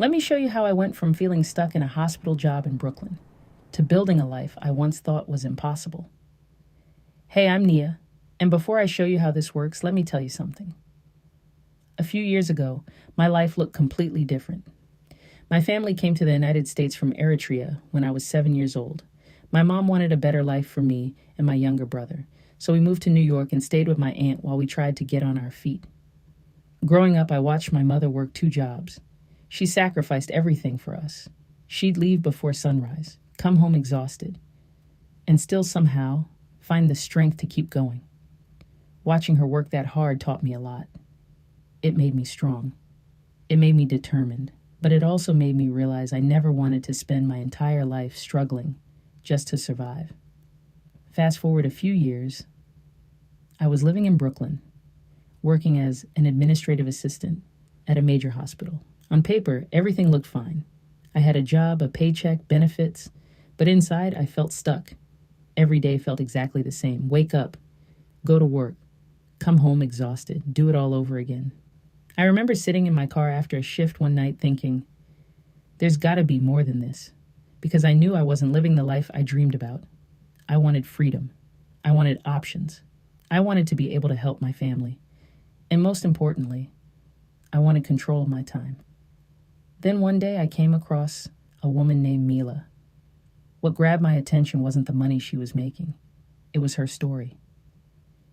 Let me show you how I went from feeling stuck in a hospital job in Brooklyn to building a life I once thought was impossible. Hey, I'm Nia, and before I show you how this works, let me tell you something. A few years ago, my life looked completely different. My family came to the United States from Eritrea when I was 7 years old. My mom wanted a better life for me and my younger brother, so we moved to New York and stayed with my aunt while we tried to get on our feet. Growing up, I watched my mother work 2 jobs. She sacrificed everything for us. She'd leave before sunrise, come home exhausted, and still somehow find the strength to keep going. Watching her work that hard taught me a lot. It made me strong. It made me determined, but it also made me realize I never wanted to spend my entire life struggling just to survive. Fast forward a few years, I was living in Brooklyn, working as an administrative assistant at a major hospital. On paper, everything looked fine. I had a job, a paycheck, benefits, but inside I felt stuck. Every day felt exactly the same. Wake up, go to work, come home exhausted, do it all over again. I remember sitting in my car after a shift one night thinking, there's gotta be more than this, because I knew I wasn't living the life I dreamed about. I wanted freedom. I wanted options. I wanted to be able to help my family. And most importantly, I wanted control of my time. Then one day I came across a woman named Mila. What grabbed my attention wasn't the money she was making. It was her story.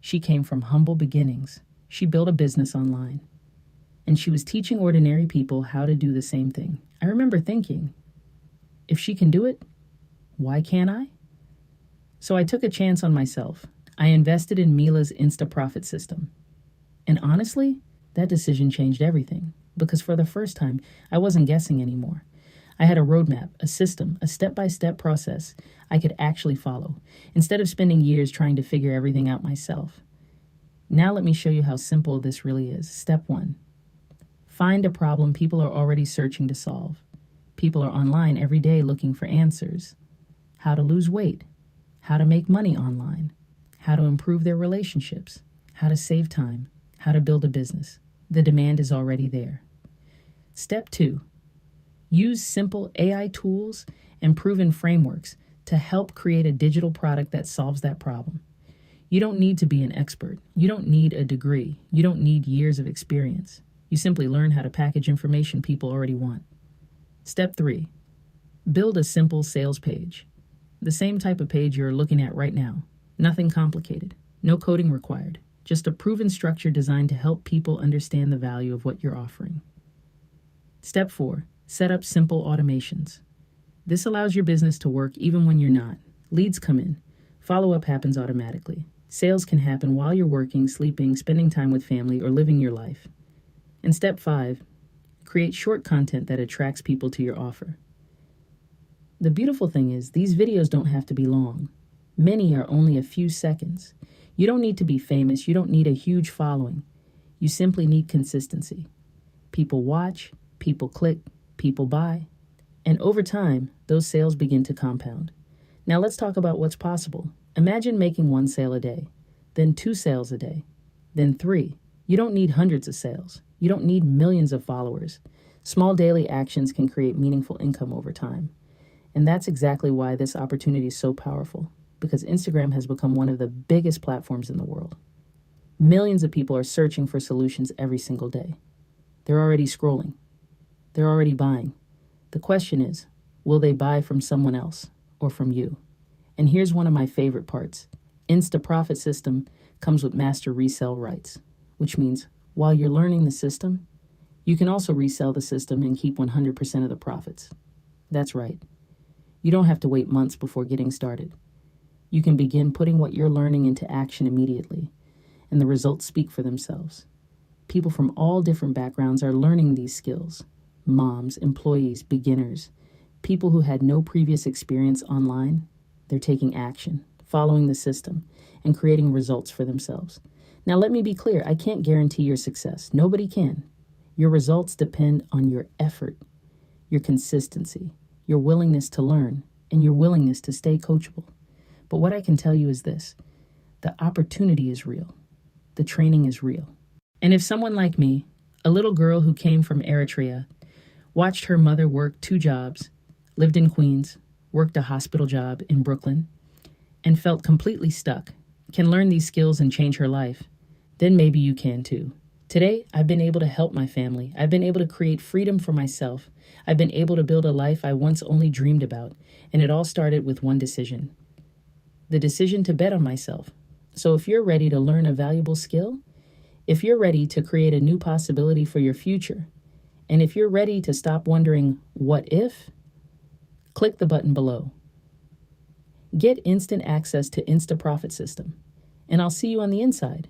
She came from humble beginnings. She built a business online. And she was teaching ordinary people how to do the same thing. I remember thinking, if she can do it, why can't I? So I took a chance on myself. I invested in Mila's Insta Profit system. And honestly, that decision changed everything. Because for the first time, I wasn't guessing anymore. I had a roadmap, a system, a step-by-step process I could actually follow, instead of spending years trying to figure everything out myself. Now let me show you how simple this really is. Step 1. Find a problem people are already searching to solve. People are online every day looking for answers. How to lose weight, how to make money online, how to improve their relationships, how to save time, how to build a business. The demand is already there. Step 2, use simple AI tools and proven frameworks to help create a digital product that solves that problem. You don't need to be an expert. You don't need a degree. You don't need years of experience. You simply learn how to package information people already want. Step 3, build a simple sales page. The same type of page you're looking at right now. Nothing complicated. No coding required. Just a proven structure designed to help people understand the value of what you're offering. Step 4, set up simple automations. This allows your business to work even when you're not. Leads come in. Follow-up happens automatically. Sales can happen while you're working, sleeping, spending time with family, or living your life. And step 5, create short content that attracts people to your offer. The beautiful thing is, these videos don't have to be long. Many are only a few seconds. You don't need to be famous. You don't need a huge following. You simply need consistency. People watch, people click, people buy. And over time, those sales begin to compound. Now let's talk about what's possible. Imagine making 1 sale a day, then 2 sales a day, then 3. You don't need hundreds of sales. You don't need millions of followers. Small daily actions can create meaningful income over time. And that's exactly why this opportunity is so powerful, because Instagram has become one of the biggest platforms in the world. Millions of people are searching for solutions every single day. They're already scrolling. They're already buying. The question is, will they buy from someone else or from you? And here's one of my favorite parts. Insta Profit system comes with master resell rights, which means while you're learning the system, you can also resell the system and keep 100% of the profits. That's right. You don't have to wait months before getting started. You can begin putting what you're learning into action immediately, and the results speak for themselves. People from all different backgrounds are learning these skills. Moms, employees, beginners, people who had no previous experience online, they're taking action, following the system, and creating results for themselves. Now, let me be clear. I can't guarantee your success. Nobody can. Your results depend on your effort, your consistency, your willingness to learn, and your willingness to stay coachable. But what I can tell you is this: the opportunity is real. The training is real. And if someone like me, a little girl who came from Eritrea, Watched her mother work 2 jobs, lived in Queens, worked a hospital job in Brooklyn, and felt completely stuck. Can learn these skills and change her life. Then maybe you can too. Today, I've been able to help my family. I've been able to create freedom for myself. I've been able to build a life I once only dreamed about. And it all started with one decision. The decision to bet on myself. So if you're ready to learn a valuable skill, if you're ready to create a new possibility for your future, and if you're ready to stop wondering, what if? Click the button below. Get instant access to Insta Profit System, and I'll see you on the inside.